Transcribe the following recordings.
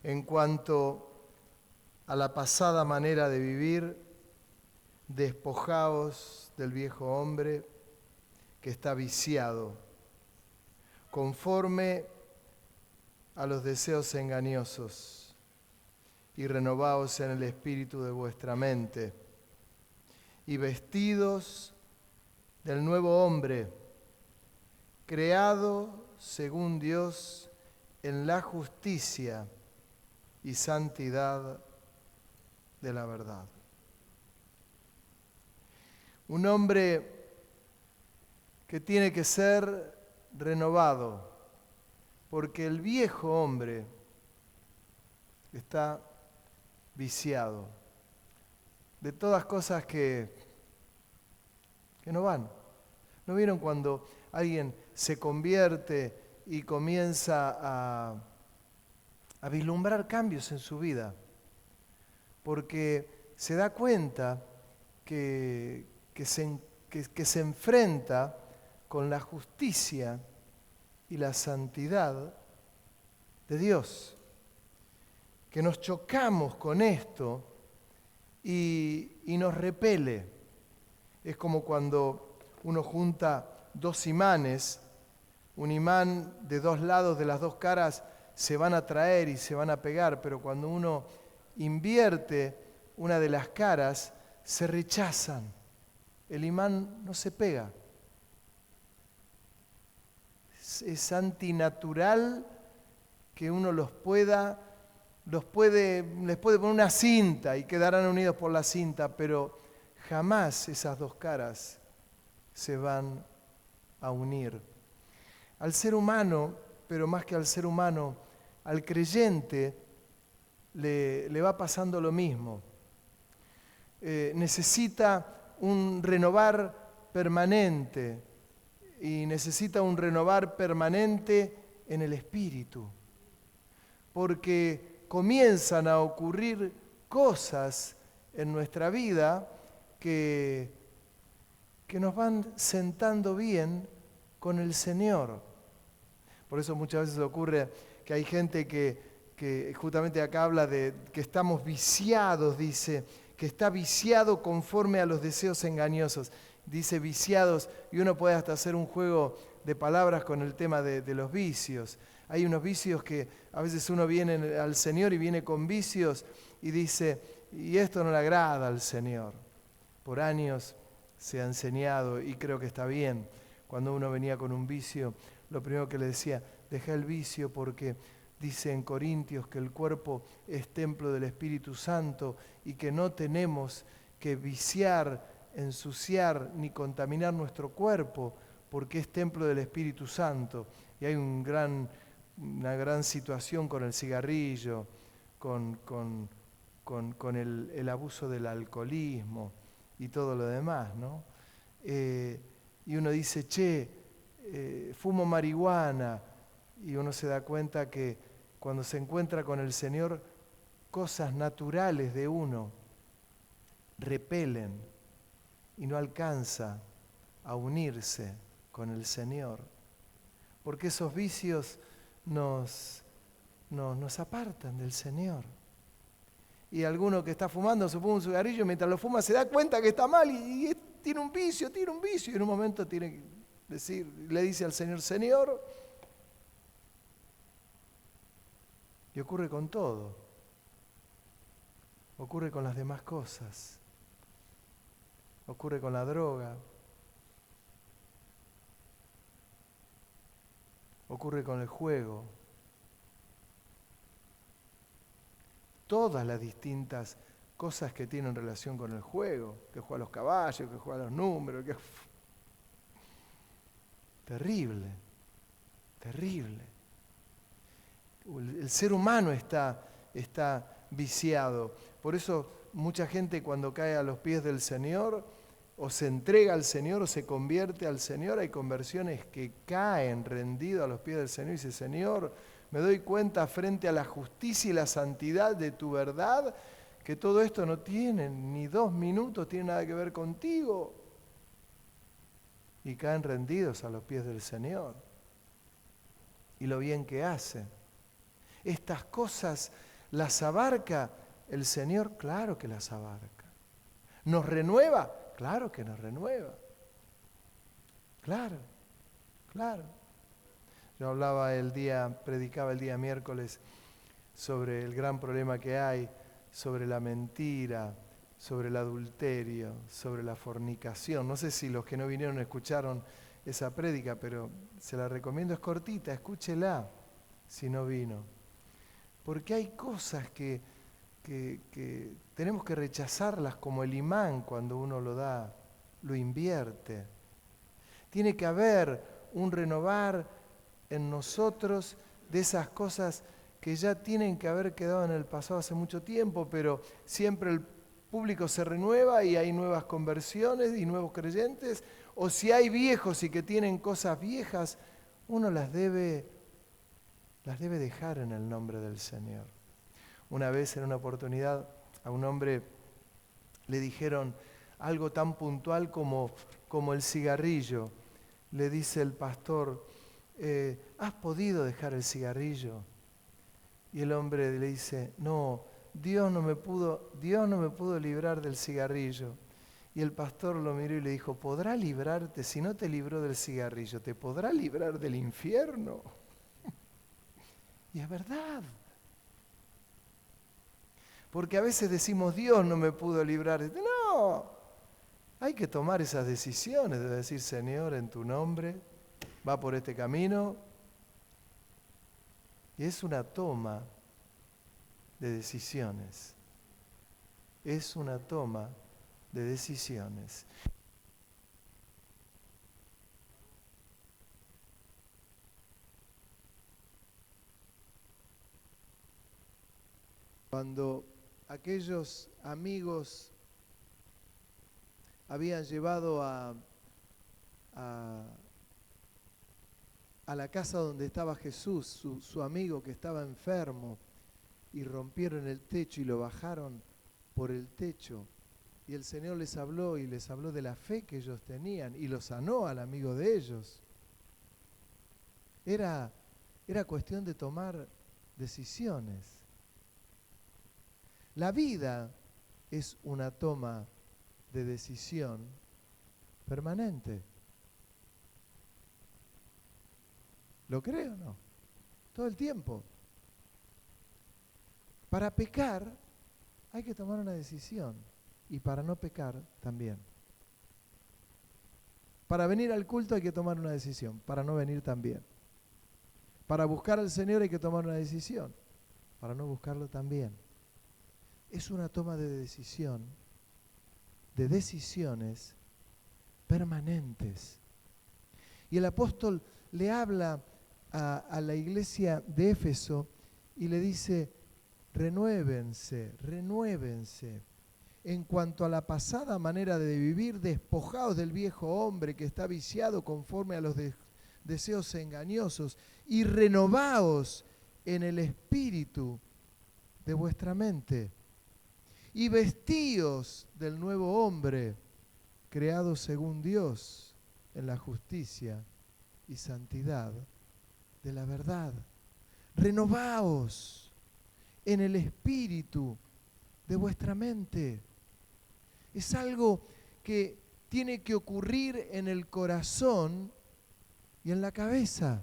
En cuanto a la pasada manera de vivir, despojaos del viejo hombre que está viciado, conforme a los deseos engañosos, y renovaos en el espíritu de vuestra mente, y vestidos del nuevo hombre, creado según Dios en la justicia y santidad de la verdad. Un hombre que tiene que ser renovado, porque el viejo hombre está viciado de todas cosas que no van. ¿No vieron cuando alguien se convierte y comienza a vislumbrar cambios en su vida? Porque se da cuenta que se enfrenta con la justicia y la santidad de Dios. Que nos chocamos con esto y nos repele. Es como cuando uno junta dos imanes, un imán de dos lados de las dos caras se van a atraer y se van a pegar, pero cuando uno invierte una de las caras, se rechazan. El imán no se pega. Es antinatural que uno les puede poner una cinta y quedarán unidos por la cinta, pero jamás esas dos caras se van a unir. Al ser humano, pero más que al ser humano, al creyente le va pasando lo mismo. Necesita un renovar permanente y necesita un renovar permanente en el espíritu, porque comienzan a ocurrir cosas en nuestra vida que nos van sentando bien con el Señor. Por eso muchas veces ocurre que hay gente que justamente acá habla de que estamos viciados, dice, que está viciado conforme a los deseos engañosos. Dice viciados, y uno puede hasta hacer un juego de palabras con el tema de los vicios. Hay unos vicios que a veces uno viene al Señor y viene con vicios y dice, y esto no le agrada al Señor. Por años se ha enseñado, y creo que está bien, cuando uno venía con un vicio, lo primero que le decía, deja el vicio porque dice en Corintios que el cuerpo es templo del Espíritu Santo y que no tenemos que viciar, ensuciar ni contaminar nuestro cuerpo porque es templo del Espíritu Santo. Y hay una gran situación con el cigarrillo, con el abuso del alcoholismo y todo lo demás, ¿no? Y uno dice, fumo marihuana, y uno se da cuenta que cuando se encuentra con el Señor, cosas naturales de uno repelen y no alcanza a unirse con el Señor, porque esos vicios nos apartan del Señor. Y alguno que está fumando se fuma un cigarrillo, mientras lo fuma se da cuenta que está mal y tiene un vicio, y en un momento tiene que le dice al Señor, Señor, y ocurre con todo, ocurre con las demás cosas, ocurre con la droga, ocurre con el juego, todas las distintas cosas que tienen relación con el juego, que juega a los caballos, que juega a los números, terrible, terrible. El ser humano está viciado. Por eso mucha gente cuando cae a los pies del Señor, o se entrega al Señor o se convierte al Señor, hay conversiones que caen rendidos a los pies del Señor y dice, Señor, me doy cuenta frente a la justicia y la santidad de tu verdad, que todo esto no tiene ni 2 minutos, tiene nada que ver contigo. Y caen rendidos a los pies del Señor. Y lo bien que hacen. Estas cosas ¿Las abarca el Señor? Claro que las abarca. ¿Nos renueva? Claro que nos renueva. Claro, claro. Yo predicaba el día miércoles sobre el gran problema que hay, sobre la mentira, sobre el adulterio, sobre la fornicación. No sé si los que no vinieron escucharon esa prédica, pero se la recomiendo, es cortita, escúchela si no vino. Porque hay cosas que tenemos que rechazarlas como el imán cuando uno lo invierte. Tiene que haber un renovar en nosotros de esas cosas que ya tienen que haber quedado en el pasado hace mucho tiempo, pero siempre el público se renueva y hay nuevas conversiones y nuevos creyentes, o si hay viejos y que tienen cosas viejas, uno las debe dejar en el nombre del Señor. Una vez en una oportunidad a un hombre le dijeron algo tan puntual como el cigarrillo. Le dice el pastor, ¿has podido dejar el cigarrillo? Y el hombre le dice, no, Dios no me pudo librar del cigarrillo. Y el pastor lo miró y le dijo, ¿podrá librarte? Si no te libró del cigarrillo, ¿te podrá librar del infierno? Y es verdad. Porque a veces decimos, Dios no me pudo librar. No, hay que tomar esas decisiones de decir, Señor, en tu nombre, va por este camino. Y es una toma de decisiones. Es una toma de decisiones. Cuando aquellos amigos habían llevado a la casa donde estaba Jesús, su amigo que estaba enfermo, y rompieron el techo y lo bajaron por el techo. Y el Señor les habló de la fe que ellos tenían y lo sanó al amigo de ellos. Era cuestión de tomar decisiones. La vida es una toma de decisión permanente. ¿Lo cree o no? Todo el tiempo. Para pecar hay que tomar una decisión y para no pecar también. Para venir al culto hay que tomar una decisión, para no venir también. Para buscar al Señor hay que tomar una decisión, para no buscarlo también. Es una toma de decisión, de decisiones permanentes. Y el apóstol le habla a la iglesia de Éfeso y le dice, renuévense, renuévense. En cuanto a la pasada manera de vivir, despojaos del viejo hombre que está viciado conforme a los deseos engañosos y renovaos en el espíritu de vuestra mente y vestíos del nuevo hombre creado según Dios en la justicia y santidad de la verdad. Renovaos en el espíritu de vuestra mente. Es algo que tiene que ocurrir en el corazón y en la cabeza.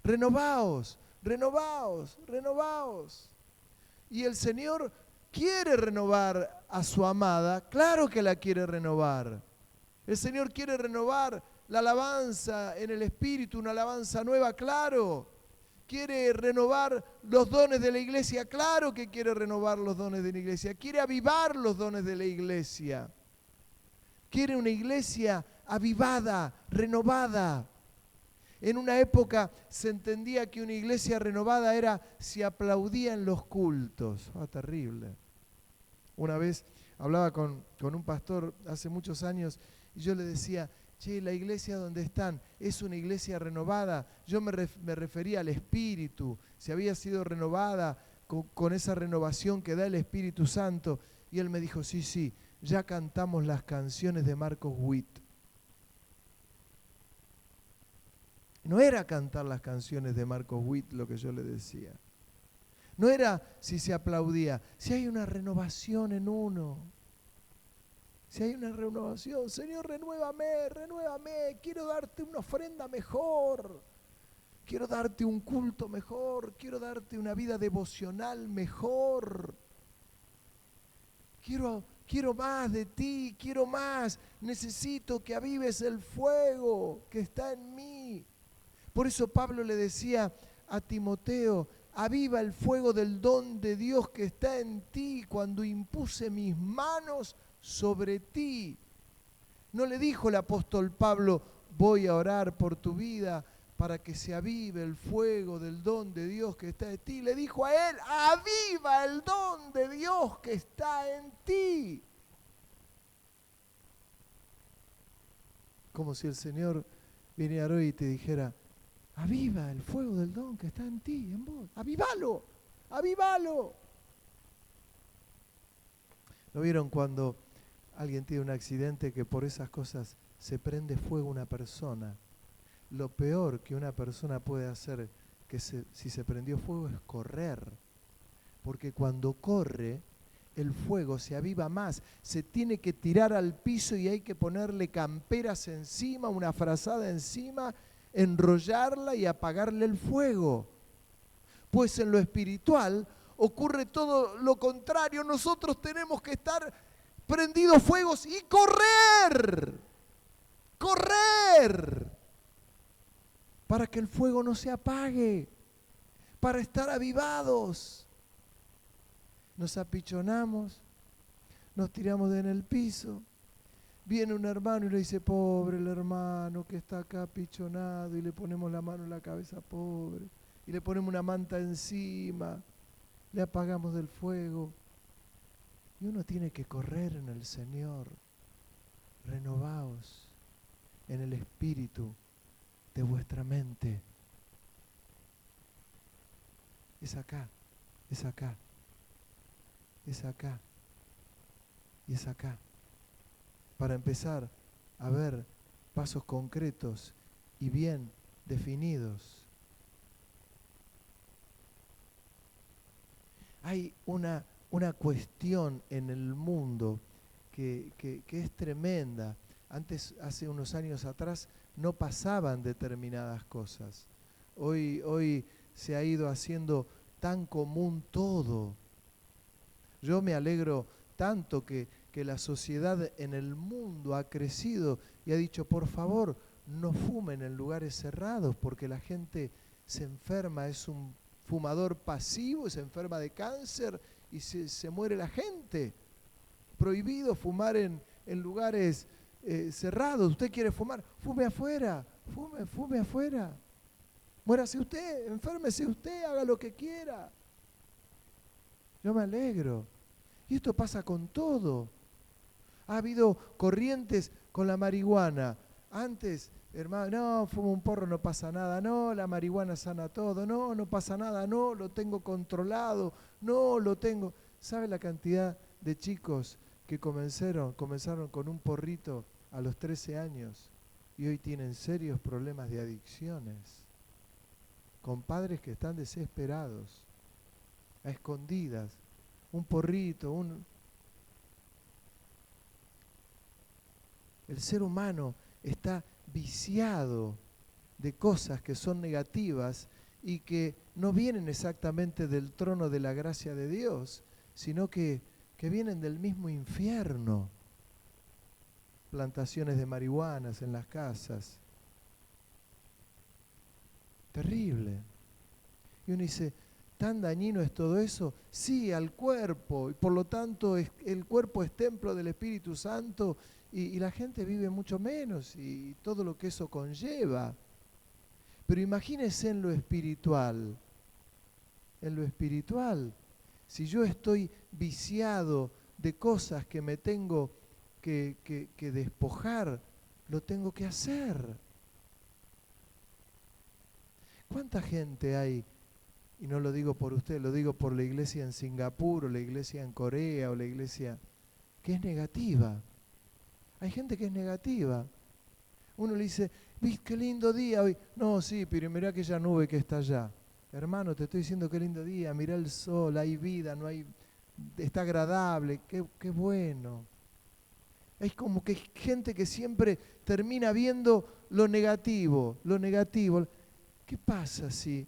Renovaos, renovaos, renovaos. Y el Señor quiere renovar a su amada, claro que la quiere renovar. El Señor quiere renovar la alabanza en el espíritu, una alabanza nueva, claro. Quiere renovar los dones de la iglesia, claro que quiere renovar los dones de la iglesia. Quiere avivar los dones de la iglesia. Quiere una iglesia avivada, renovada. En una época se entendía que una iglesia renovada era si aplaudía en los cultos. Terrible. Una vez hablaba con un pastor hace muchos años y yo le decía, che, la iglesia donde están es una iglesia renovada. Yo me refería al Espíritu, si había sido renovada con esa renovación que da el Espíritu Santo. Y él me dijo, sí, ya cantamos las canciones de Marcos Witt. No era cantar las canciones de Marcos Witt lo que yo le decía. No era si se aplaudía, si hay una renovación en uno. Si hay una renovación, Señor, renuévame, renuévame, quiero darte una ofrenda mejor, quiero darte un culto mejor, quiero darte una vida devocional mejor. Quiero más de ti, quiero más. Necesito que avives el fuego que está en mí. Por eso Pablo le decía a Timoteo, aviva el fuego del don de Dios que está en ti cuando impuse mis manos sobre ti. No le dijo el apóstol Pablo, voy a orar por tu vida para que se avive el fuego del don de Dios que está en ti. Le dijo a él, aviva el don de Dios que está en ti. Como si el Señor viniera hoy y te dijera, aviva el fuego del don que está en ti, en vos. Avívalo, avívalo. ¿No vieron cuando alguien tiene un accidente que por esas cosas se prende fuego una persona? Lo peor que una persona puede hacer si se prendió fuego es correr. Porque cuando corre, el fuego se aviva más. Se tiene que tirar al piso y hay que ponerle camperas encima, una frazada encima, enrollarla y apagarle el fuego. Pues en lo espiritual ocurre todo lo contrario. Nosotros tenemos que estar prendidos fuegos y correr. Correr. Para que el fuego no se apague, para estar avivados. Nos apichonamos, nos tiramos en el piso, viene un hermano y le dice, pobre el hermano que está acá apichonado, y le ponemos la mano en la cabeza, pobre, y le ponemos una manta encima, le apagamos del fuego. Y uno tiene que correr en el Señor, renovaos en el espíritu de vuestra mente. Es acá, es acá, es acá y es acá. Para empezar a ver pasos concretos y bien definidos. Hay una cuestión en el mundo que es tremenda. Antes, hace unos años atrás, no pasaban determinadas cosas. Hoy se ha ido haciendo tan común todo. Yo me alegro tanto que la sociedad en el mundo ha crecido y ha dicho, por favor, no fumen en lugares cerrados porque la gente se enferma, es un fumador pasivo, se enferma de cáncer y se muere la gente. Prohibido fumar en lugares cerrados. Usted quiere fumar, fume afuera, fume afuera. Muérase usted, enférmese usted, haga lo que quiera. Yo me alegro. Y esto pasa con todo. Ha habido corrientes con la marihuana. Antes, hermano, no, fumo un porro, no pasa nada. No, la marihuana sana todo. No, no pasa nada. No, lo tengo controlado. No, lo tengo. ¿Sabe la cantidad de chicos que comenzaron con un porrito a los 13 años y hoy tienen serios problemas de adicciones? Con padres que están desesperados, a escondidas, un porrito, El ser humano está viciado de cosas que son negativas y que no vienen exactamente del trono de la gracia de Dios, sino que vienen del mismo infierno. Plantaciones de marihuanas en las casas. Terrible. Y uno dice, ¿tan dañino es todo eso? Sí, al cuerpo, y por lo tanto el cuerpo es templo del Espíritu Santo y la gente vive mucho menos y todo lo que eso conlleva. Pero imagínense en lo espiritual, si yo estoy viciado de cosas que me tengo que despojar, lo tengo que hacer. ¿Cuánta gente hay? Y no lo digo por usted, lo digo por la iglesia en Singapur, o la iglesia en Corea, o la iglesia que es negativa. Hay gente que es negativa. Uno le dice, ¿viste qué lindo día hoy? No, sí, pero mirá aquella nube que está allá. Hermano, te estoy diciendo qué lindo día, mirá el sol, hay vida, está agradable, qué bueno. Es como que hay gente que siempre termina viendo lo negativo, lo negativo. ¿Qué pasa si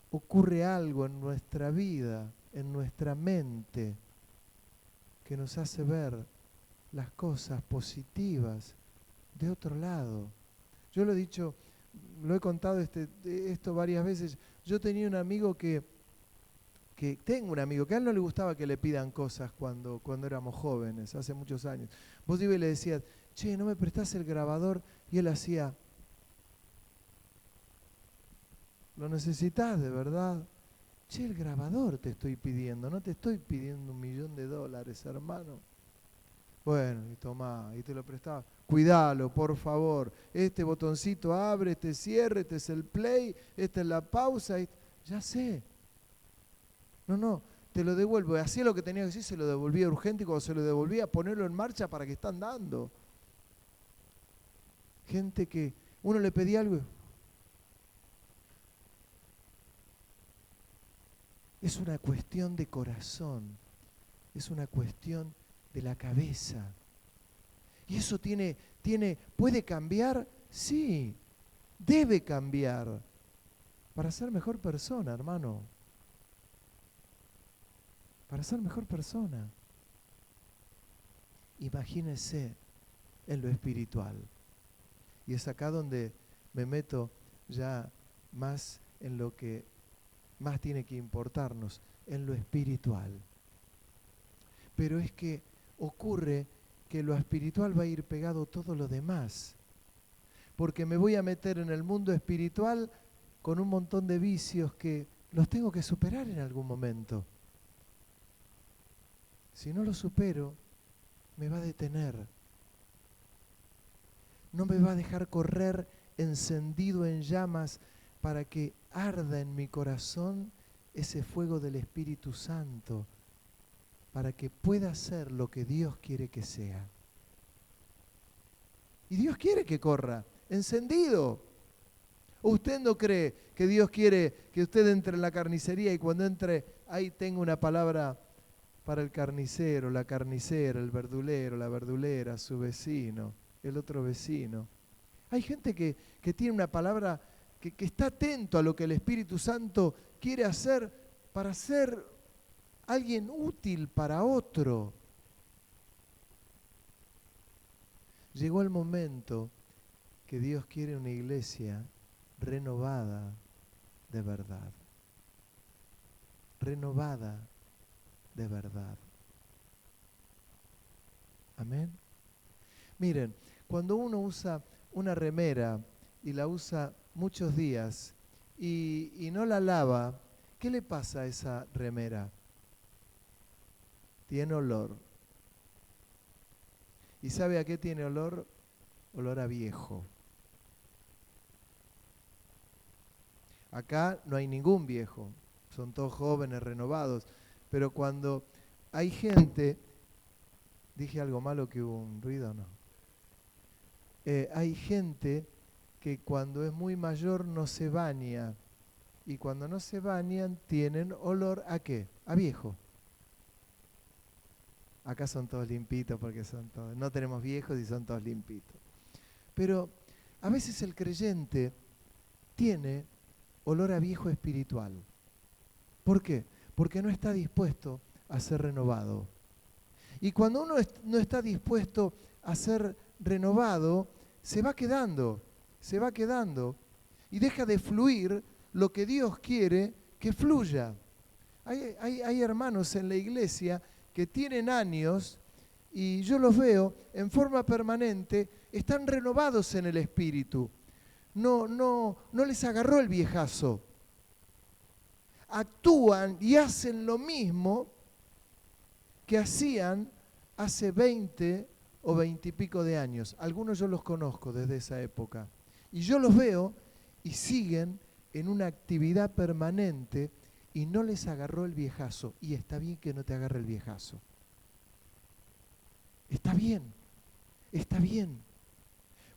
ocurre algo en nuestra vida, en nuestra mente, que nos hace ver las cosas positivas de otro lado? Yo lo he dicho, lo he contado esto varias veces. Yo tenía un amigo tengo un amigo que a él no le gustaba que le pidan cosas cuando éramos jóvenes, hace muchos años. Vos ibas y le decías, che, ¿no me prestás el grabador? Y él hacía, ¿lo necesitas de verdad? Che, el grabador te estoy pidiendo, no te estoy pidiendo $1.000.000, hermano. Bueno, y tomá, y te lo prestaba. Cuidalo, por favor. Este botoncito abre, este cierre, este es el play, esta es la pausa. Ya sé. No, te lo devuelvo. Hacía lo que tenía que decir, se lo devolvía urgente y cuando se lo devolvía, ponerlo en marcha para que está andando. Gente que uno le pedía algo. Es una cuestión de corazón, es una cuestión de la cabeza. ¿Y eso puede cambiar? Sí, debe cambiar para ser mejor persona, hermano. Para ser mejor persona. Imagínense en lo espiritual. Y es acá donde me meto ya más en lo que más tiene que importarnos, en lo espiritual. Pero es que ocurre que lo espiritual va a ir pegado todo lo demás. Porque me voy a meter en el mundo espiritual con un montón de vicios que los tengo que superar en algún momento. Si no los supero, me va a detener. No me va a dejar correr encendido en llamas para que arda en mi corazón ese fuego del Espíritu Santo, para que pueda ser lo que Dios quiere que sea. Y Dios quiere que corra, encendido. ¿O usted no cree que Dios quiere que usted entre en la carnicería y cuando entre ahí tenga una palabra para el carnicero, la carnicera, el verdulero, la verdulera, su vecino, el otro vecino? Hay gente que tiene una palabra, que está atento a lo que el Espíritu Santo quiere hacer para ser alguien útil para otro. Llegó el momento que Dios quiere una iglesia renovada de verdad. Renovada de verdad. Amén. Miren, cuando uno usa una remera y la usa muchos días y no la lava, ¿qué le pasa a esa remera? Tiene olor. ¿Y sabe a qué tiene olor? Olor a viejo. Acá no hay ningún viejo, son todos jóvenes, renovados, pero cuando hay gente, ¿dije algo malo que hubo un ruido? No. Hay gente que cuando es muy mayor no se baña y cuando no se bañan tienen olor ¿a qué? A viejo. Acá son todos limpitos porque no tenemos viejos y son todos limpitos. Pero a veces el creyente tiene olor a viejo espiritual. ¿Por qué? Porque no está dispuesto a ser renovado. Y cuando uno no está dispuesto a ser renovado, se va quedando y deja de fluir lo que Dios quiere que fluya. Hay hermanos en la iglesia que tienen años y yo los veo en forma permanente, están renovados en el espíritu. No les agarró el viejazo. Actúan y hacen lo mismo que hacían hace 20 o 20 y pico de años. Algunos yo los conozco desde esa época. Y yo los veo y siguen en una actividad permanente y no les agarró el viejazo. Y está bien que no te agarre el viejazo. Está bien, está bien.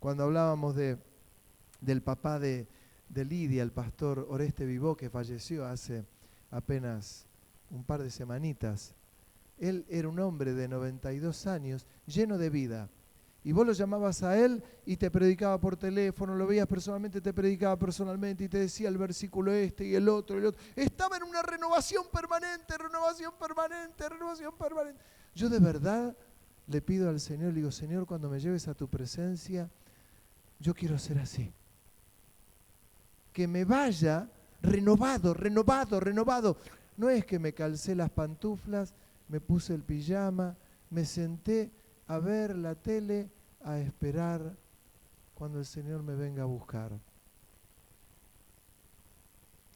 Cuando hablábamos del papá de de Lidia, el pastor Oreste Vivó, que falleció hace apenas un par de semanitas. Él era un hombre de 92 años, lleno de vida. Y vos lo llamabas a él y te predicaba por teléfono, lo veías personalmente, te predicaba personalmente y te decía el versículo este y el otro, el otro. Estaba en una renovación permanente, renovación permanente, renovación permanente. Yo de verdad le pido al Señor, le digo, Señor, cuando me lleves a tu presencia, yo quiero ser así. Que me vaya renovado, renovado, renovado. No es que me calcé las pantuflas, me puse el pijama, me senté a ver la tele, a esperar cuando el Señor me venga a buscar.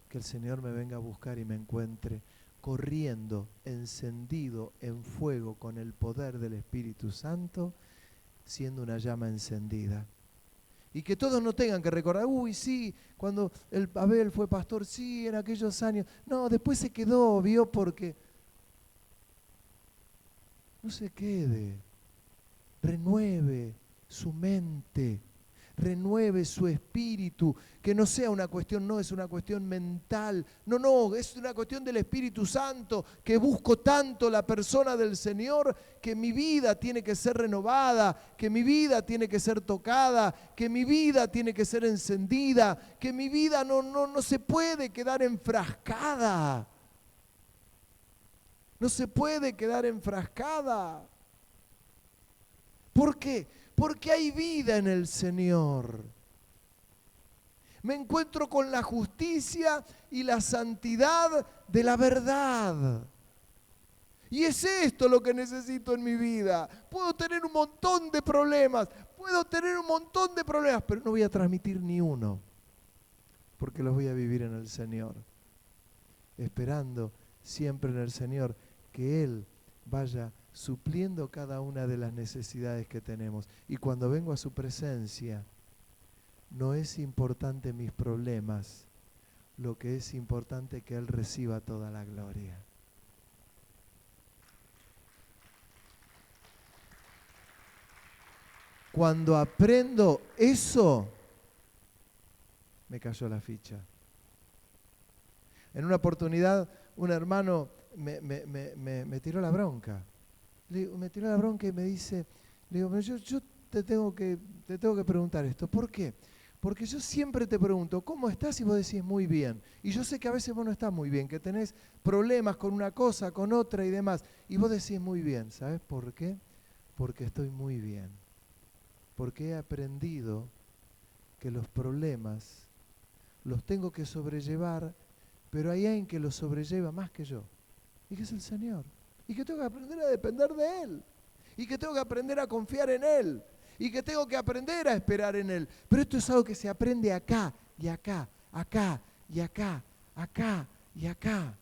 Que el Señor me venga a buscar y me encuentre corriendo, encendido en fuego con el poder del Espíritu Santo, siendo una llama encendida. Y que todos no tengan que recordar, uy, sí, cuando el Abel fue pastor, sí, en aquellos años. No, después se quedó, vio, porque no se quede. Renueve su mente, renueve su espíritu, que no sea una cuestión, no es una cuestión mental, no, es una cuestión del Espíritu Santo, que busco tanto la persona del Señor, que mi vida tiene que ser renovada, que mi vida tiene que ser tocada, que mi vida tiene que ser encendida, que mi vida no se puede quedar enfrascada, no se puede quedar enfrascada. ¿Por qué? Porque hay vida en el Señor. Me encuentro con la justicia y la santidad de la verdad. Y es esto lo que necesito en mi vida. Puedo tener un montón de problemas, pero no voy a transmitir ni uno, porque los voy a vivir en el Señor, esperando siempre en el Señor que Él vaya supliendo cada una de las necesidades que tenemos. Y cuando vengo a su presencia, no es importante mis problemas, lo que es importante es que Él reciba toda la gloria. Cuando aprendo eso, me cayó la ficha. En una oportunidad, un hermano me tiró la bronca. Me tiró la bronca y me dice, le digo, pero yo te tengo que preguntar esto. ¿Por qué? Porque yo siempre te pregunto, ¿cómo estás? Y vos decís muy bien. Y yo sé que a veces vos no estás muy bien, que tenés problemas con una cosa, con otra y demás. Y vos decís muy bien. ¿Sabes por qué? Porque estoy muy bien. Porque he aprendido que los problemas los tengo que sobrellevar, pero hay alguien que los sobrelleva más que yo. Y que es el Señor. Y que tengo que aprender a depender de Él. Y que tengo que aprender a confiar en Él. Y que tengo que aprender a esperar en Él. Pero esto es algo que se aprende acá, y acá, acá, y acá, acá, y acá.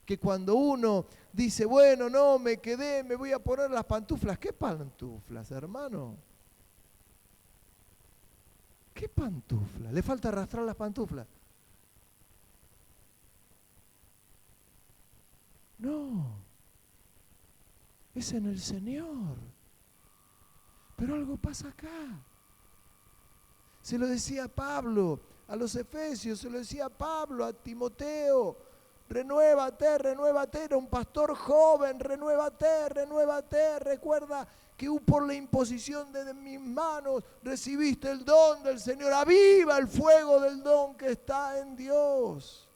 Que cuando uno dice, bueno, no, me quedé, me voy a poner las pantuflas. ¿Qué pantuflas, hermano? ¿Qué pantuflas? Le falta arrastrar las pantuflas. No, es en el Señor. Pero algo pasa acá. Se lo decía Pablo a los Efesios, se lo decía Pablo a Timoteo. Renuévate, renuévate, era un pastor joven, renuévate, renuévate. Recuerda que por la imposición de mis manos recibiste el don del Señor. Aviva el fuego del don que está en Dios.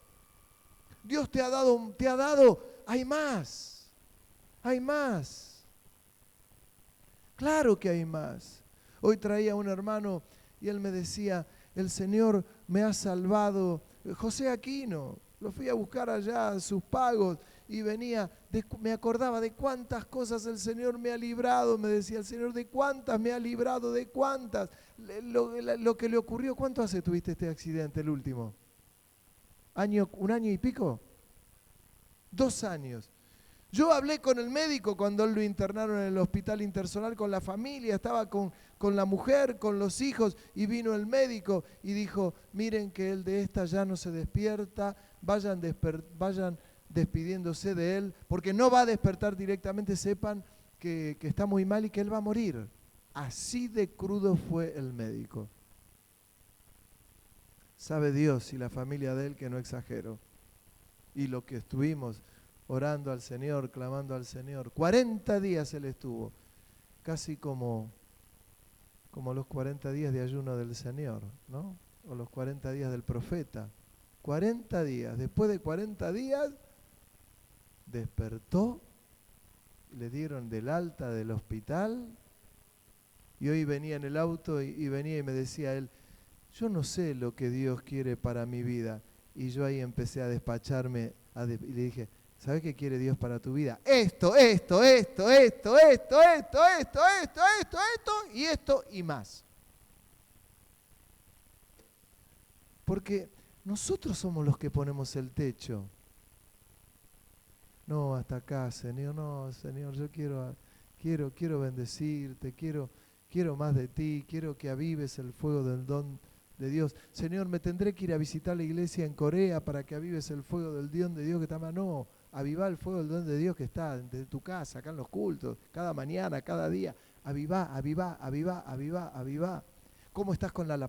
Dios te ha dado, hay más, hay más. Claro que hay más. Hoy traía un hermano y él me decía, el Señor me ha salvado. José Aquino, lo fui a buscar allá a sus pagos y venía, me acordaba de cuántas cosas el Señor me ha librado, me decía el Señor, de cuántas me ha librado, de cuántas. Lo que le ocurrió, ¿cuánto hace tuviste este accidente, el último? ¿Un año y pico? 2 años. Yo hablé con el médico cuando él lo internaron en el hospital intersonal con la familia, estaba con la mujer, con los hijos, y vino el médico y dijo, miren que él de esta ya no se despierta, vayan despidiéndose de él, porque no va a despertar directamente, sepan que está muy mal y que él va a morir. Así de crudo fue el médico. Sabe Dios y la familia de él que no exagero. Y lo que estuvimos orando al Señor, clamando al Señor. 40 días él estuvo, casi como los 40 días de ayuno del Señor, ¿no? O los 40 días del profeta. 40 días. Después de 40 días, despertó, le dieron del alta del hospital, y hoy venía en el auto y venía y me decía él, yo no sé lo que Dios quiere para mi vida. Y yo ahí empecé a despacharme y le dije, ¿sabes qué quiere Dios para tu vida? Esto y esto y más. Porque nosotros somos los que ponemos el techo. No, hasta acá, Señor, no, Señor, yo quiero bendecirte, quiero más de ti, quiero que avives el fuego del don de Dios. Señor, me tendré que ir a visitar la iglesia en Corea para que avives el fuego del don de Dios que está más. No, avivá el fuego del don de Dios que está desde tu casa, acá en los cultos, cada mañana, cada día. Avivá. ¿Cómo estás con la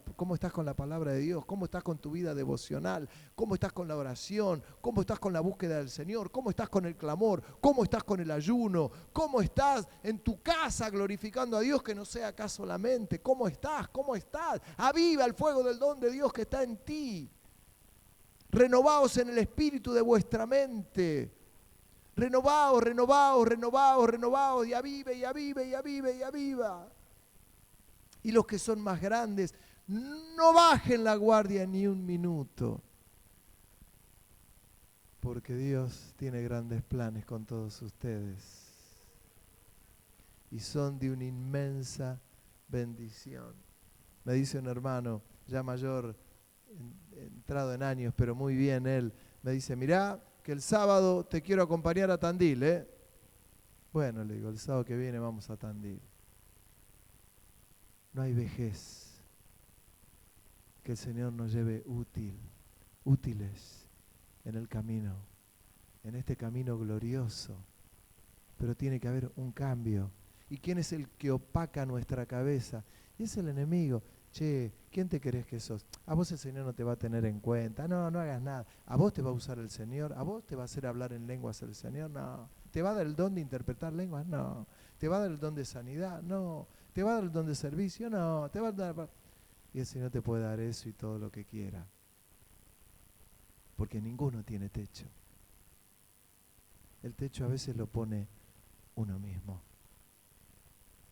palabra de Dios? ¿Cómo estás con tu vida devocional? ¿Cómo estás con la oración? ¿Cómo estás con la búsqueda del Señor? ¿Cómo estás con el clamor? ¿Cómo estás con el ayuno? ¿Cómo estás en tu casa glorificando a Dios que no sea acá solamente? ¿Cómo estás? Aviva el fuego del don de Dios que está en ti. Renovaos en el espíritu de vuestra mente. Renovaos y aviva. Y los que son más grandes, no bajen la guardia ni un minuto. Porque Dios tiene grandes planes con todos ustedes. Y son de una inmensa bendición. Me dice un hermano, ya mayor, entrado en años, pero muy bien él, me dice, mirá, que el sábado te quiero acompañar a Tandil, ¿eh? Bueno, le digo, el sábado que viene vamos a Tandil. No hay vejez que el Señor nos lleve útiles en el camino, en este camino glorioso. Pero tiene que haber un cambio. ¿Y quién es el que opaca nuestra cabeza? Y es el enemigo. Che, ¿quién te crees que sos? A vos el Señor no te va a tener en cuenta. No hagas nada. ¿A vos te va a usar el Señor? ¿A vos te va a hacer hablar en lenguas el Señor? No. ¿Te va a dar el don de interpretar lenguas? No. ¿Te va a dar el don de sanidad? No. ¿Te va a dar el don de servicio? No. ¿Te va a dar... Y el Señor te puede dar eso y todo lo que quiera. Porque ninguno tiene techo. El techo a veces lo pone uno mismo.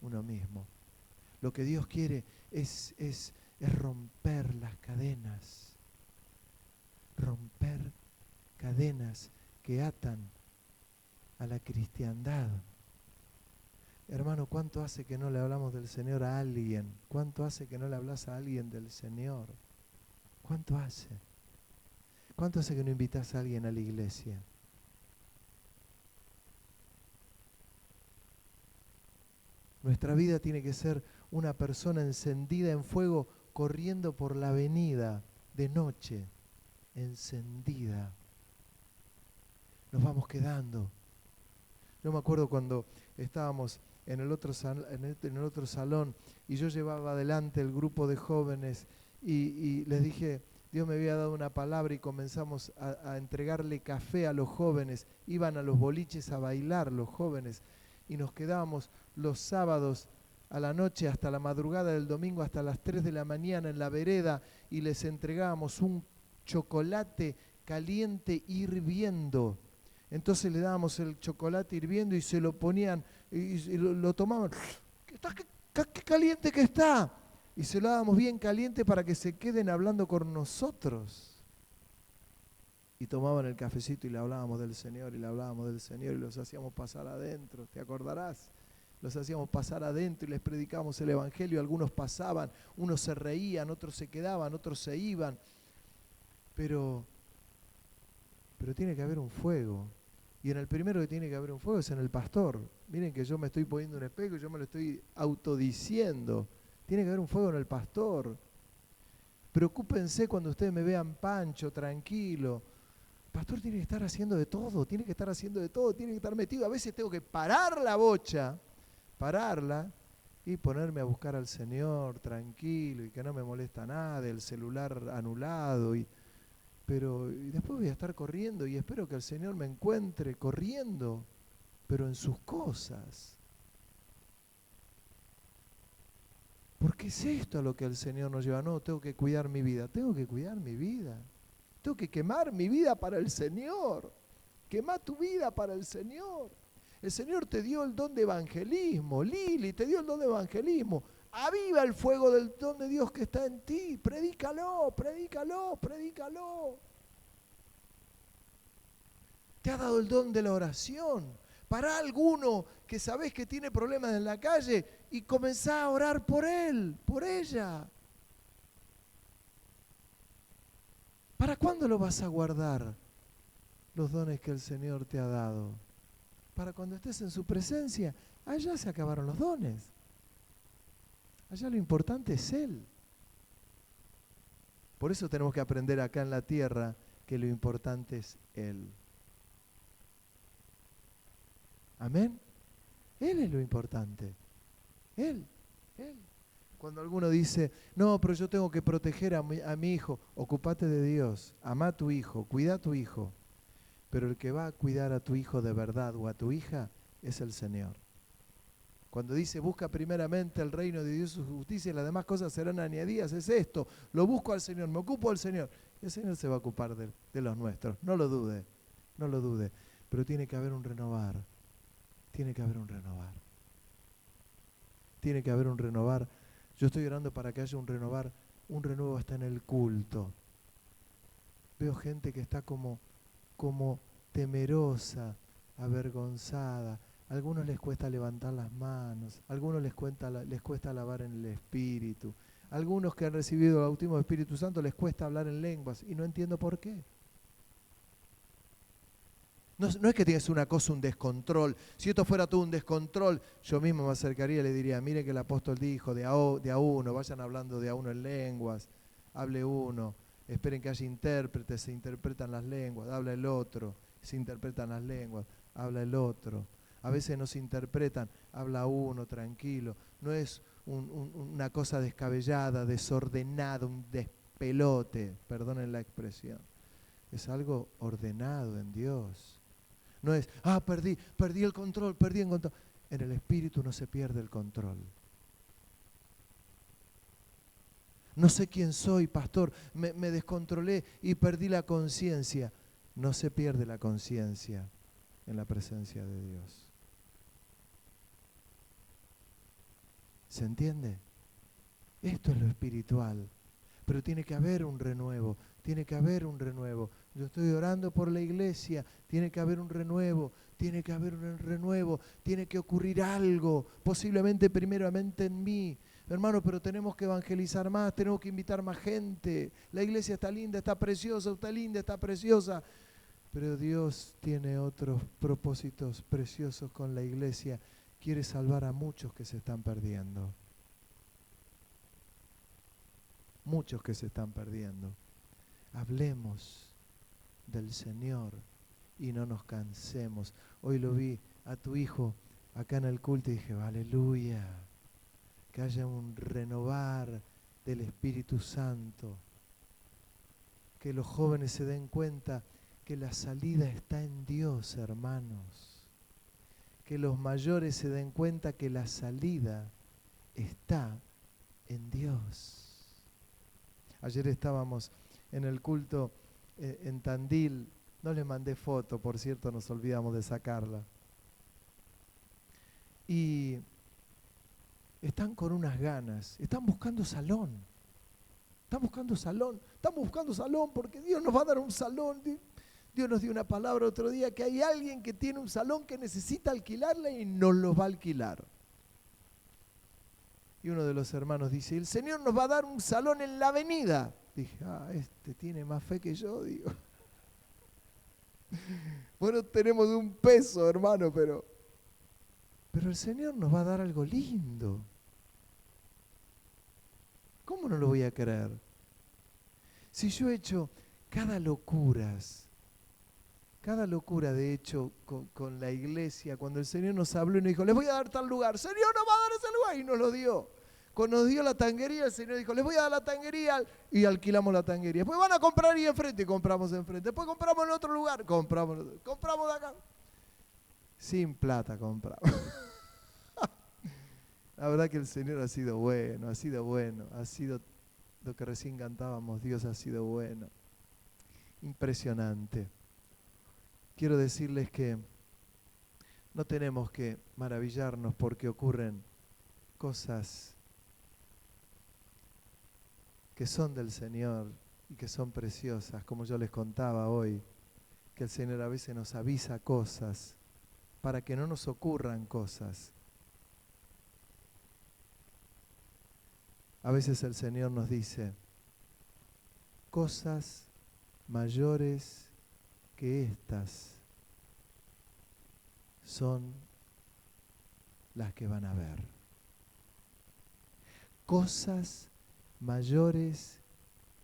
Uno mismo. Lo que Dios quiere es romper las cadenas. Romper cadenas que atan a la cristiandad. Hermano, ¿cuánto hace que no le hablamos del Señor a alguien? ¿Cuánto hace que no le hablas a alguien del Señor? ¿Cuánto hace? ¿Cuánto hace que no invitas a alguien a la iglesia? Nuestra vida tiene que ser una persona encendida en fuego corriendo por la avenida de noche, encendida. Nos vamos quedando. Yo me acuerdo cuando estábamos en el otro salón y yo llevaba adelante el grupo de jóvenes y les dije, Dios me había dado una palabra y comenzamos a entregarle café a los jóvenes. Iban a los boliches a bailar los jóvenes y nos quedábamos los sábados a la noche hasta la madrugada del domingo, hasta las 3 de la mañana en la vereda y les entregábamos un chocolate caliente hirviendo. Entonces le dábamos el chocolate hirviendo y se lo ponían y lo tomaban. ¡Qué caliente que está! Y se lo dábamos bien caliente para que se queden hablando con nosotros. Y tomaban el cafecito y le hablábamos del Señor y los hacíamos pasar adentro, ¿te acordarás? Los hacíamos pasar adentro y les predicábamos el Evangelio. Algunos pasaban, unos se reían, otros se quedaban, otros se iban. Pero tiene que haber un fuego. Y en el primero que tiene que haber un fuego es en el pastor. Miren que yo me estoy poniendo un espejo y yo me lo estoy autodiciendo. Tiene que haber un fuego en el pastor. Preocúpense cuando ustedes me vean pancho, tranquilo. El pastor tiene que estar haciendo de todo, tiene que estar metido. A veces tengo que parar la bocha, pararla y ponerme a buscar al Señor tranquilo y que no me molesta nada, el celular anulado, pero y después voy a estar corriendo y espero que el Señor me encuentre corriendo, pero en sus cosas. Porque es esto a lo que el Señor nos lleva. No, tengo que cuidar mi vida. Tengo que cuidar mi vida. Tengo que quemar mi vida para el Señor. Quema tu vida para el Señor. El Señor te dio el don de evangelismo. Lili, te dio el don de evangelismo. Aviva el fuego del don de Dios que está en ti. Predícalo, predícalo, predícalo. Te ha dado el don de la oración. Pará a alguno que sabés que tiene problemas en la calle y comenzá a orar por él, por ella. ¿Para cuándo lo vas a guardar? Los dones que el Señor te ha dado. Para cuando estés en su presencia, allá se acabaron los dones. Allá lo importante es Él. Por eso tenemos que aprender acá en la tierra que lo importante es Él. Amén. Él es lo importante. Él. Cuando alguno dice, no, pero yo tengo que proteger a mi hijo, ocúpate de Dios, amá a tu hijo, cuida a tu hijo. Pero el que va a cuidar a tu hijo de verdad o a tu hija es el Señor. Cuando dice, busca primeramente el reino de Dios y su justicia y las demás cosas serán añadidas, es esto, lo busco al Señor, me ocupo al Señor. Y el Señor se va a ocupar de los nuestros, no lo dude, no lo dude. Pero tiene que haber un renovar, tiene que haber un renovar. Tiene que haber un renovar. Yo estoy orando para que haya un renovar, un renuevo hasta en el culto. Veo gente que está como temerosa, avergonzada. A algunos les cuesta levantar las manos, a algunos les cuesta alabar en el Espíritu. A algunos que han recibido el bautismo del Espíritu Santo les cuesta hablar en lenguas y no entiendo por qué. No es que tienes una cosa, un descontrol. Si esto fuera todo un descontrol, yo mismo me acercaría y le diría, mire que el apóstol dijo de a uno, vayan hablando de a uno en lenguas, hable uno, esperen que haya intérpretes, se interpretan las lenguas, habla el otro, se interpretan las lenguas, habla el otro. A veces no se interpretan, habla uno, tranquilo. No es una cosa descabellada, desordenada, un despelote, perdonen la expresión. Es algo ordenado en Dios. No es, perdí el control. En el Espíritu no se pierde el control. No sé quién soy, pastor, me descontrolé y perdí la conciencia. No se pierde la conciencia en la presencia de Dios. ¿Se entiende? Esto es lo espiritual. Pero tiene que haber un renuevo, tiene que haber un renuevo. Yo estoy orando por la iglesia, tiene que haber un renuevo, tiene que haber un renuevo, tiene que ocurrir algo, posiblemente primeramente en mí. Hermano, pero tenemos que evangelizar más, tenemos que invitar más gente. La iglesia está linda, está preciosa, está linda, está preciosa. Pero Dios tiene otros propósitos preciosos con la iglesia. Quiere salvar a muchos que se están perdiendo. Muchos que se están perdiendo. Hablemos del Señor y no nos cansemos. Hoy lo vi a tu hijo acá en el culto y dije, aleluya, que haya un renovar del Espíritu Santo, que los jóvenes se den cuenta que la salida está en Dios, hermanos, que los mayores se den cuenta que la salida está en Dios. Ayer estábamos en el culto en Tandil, no les mandé foto, por cierto, nos olvidamos de sacarla. Y están con unas ganas, están buscando salón porque Dios nos va a dar un salón. Dios nos dio una palabra otro día que hay alguien que tiene un salón que necesita alquilarla y nos lo va a alquilar. Y uno de los hermanos dice, el Señor nos va a dar un salón en la avenida. Dije, este tiene más fe que yo, digo. Bueno, tenemos un peso, hermano, pero el Señor nos va a dar algo lindo. ¿Cómo no lo voy a creer? Si yo he hecho cada locuras, Cada locura, de hecho, con la iglesia, cuando el Señor nos habló y nos dijo, les voy a dar tal lugar, Señor nos va a dar ese lugar, y nos lo dio. Cuando nos dio la tanguería, el Señor dijo, les voy a dar la tanguería, y alquilamos la tanguería. Después van a comprar ahí enfrente, y compramos enfrente. Después compramos en otro lugar, compramos de acá. Sin plata compramos. La verdad que el Señor ha sido bueno, ha sido lo que recién cantábamos, Dios ha sido bueno. Impresionante. Quiero decirles que no tenemos que maravillarnos porque ocurren cosas que son del Señor y que son preciosas, como yo les contaba hoy, que el Señor a veces nos avisa cosas para que no nos ocurran cosas. A veces el Señor nos dice, cosas mayores que estas son las que van a ver. Cosas mayores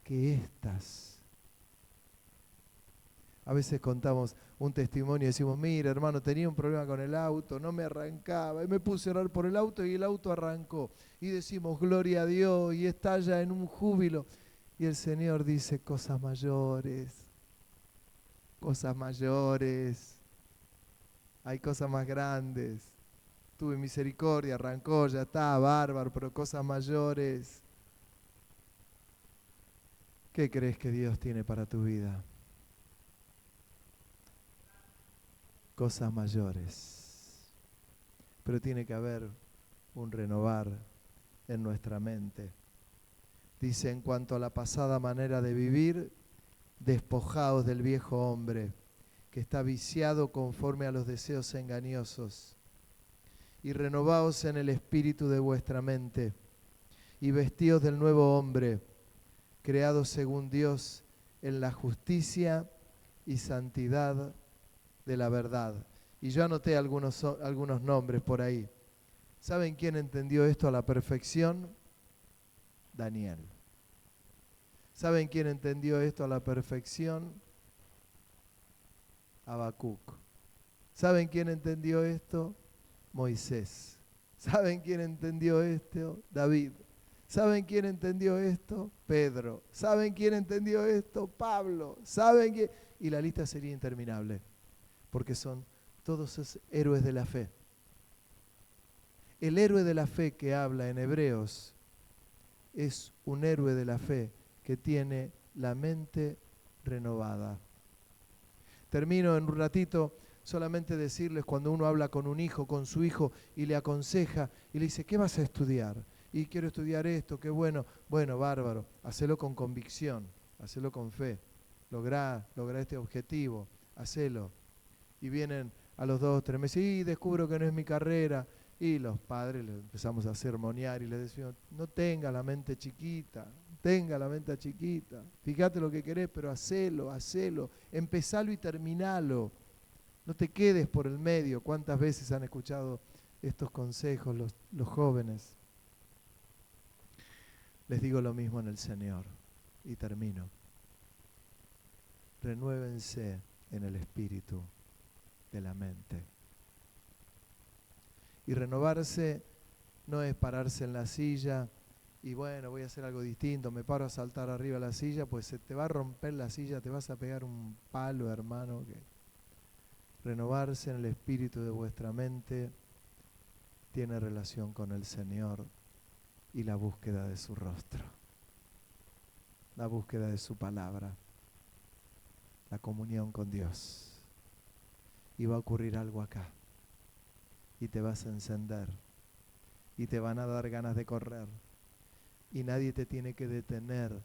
que estas. A veces contamos un testimonio y decimos, mira hermano, tenía un problema con el auto, no me arrancaba, y me puse a orar por el auto y el auto arrancó. Y decimos, gloria a Dios, y estalla en un júbilo. Y el Señor dice, cosas mayores, hay cosas más grandes. Tuve misericordia, arrancó, ya está, bárbaro, pero cosas mayores. ¿Qué crees que Dios tiene para tu vida? Cosas mayores. Pero tiene que haber un renovar en nuestra mente. Dice, en cuanto a la pasada manera de vivir, despojaos del viejo hombre, que está viciado conforme a los deseos engañosos, y renovaos en el espíritu de vuestra mente, y vestíos del nuevo hombre, creado según Dios en la justicia y santidad de la verdad. Y yo anoté algunos nombres por ahí. ¿Saben quién entendió esto a la perfección? Daniel. ¿Saben quién entendió esto a la perfección? Habacuc. ¿Saben quién entendió esto? Moisés. ¿Saben quién entendió esto? David. ¿Saben quién entendió esto? Pedro. ¿Saben quién entendió esto? Pablo. ¿Saben quién? Y la lista sería interminable, porque son todos esos héroes de la fe. El héroe de la fe que habla en Hebreos es un héroe de la fe que tiene la mente renovada. Termino en un ratito. Solamente decirles, cuando uno habla con un hijo, con su hijo, y le aconseja, y le dice, ¿qué vas a estudiar? Y quiero estudiar esto, qué bueno. Bueno, bárbaro, hacelo con convicción, hacelo con fe. Lográ este objetivo, hacelo. Y vienen a los 2 o 3 meses, y descubro que no es mi carrera. Y los padres le empezamos a sermonear y le decimos, no tenga la mente chiquita, fíjate lo que querés, pero hacelo, empezalo y terminalo. No te quedes por el medio. ¿Cuántas veces han escuchado estos consejos los jóvenes? Les digo lo mismo en el Señor. Y termino. Renuévense en el espíritu de la mente. Y renovarse no es pararse en la silla y bueno, voy a hacer algo distinto, me paro a saltar arriba de la silla, pues se te va a romper la silla, te vas a pegar un palo, hermano. Renovarse en el espíritu de vuestra mente tiene relación con el Señor y la búsqueda de su rostro, la búsqueda de su palabra, la comunión con Dios. Y va a ocurrir algo acá y te vas a encender y te van a dar ganas de correr y nadie te tiene que detener.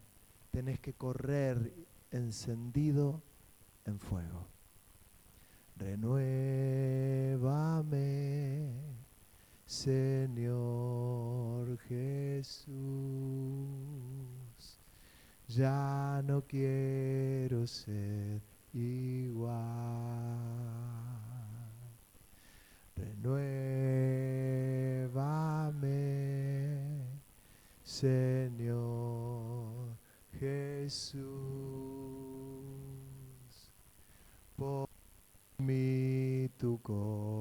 Tenés que correr encendido en fuego. Renuévame, Señor Jesús, ya no quiero ser igual. Renuévame, Señor Jesús. tu corazón.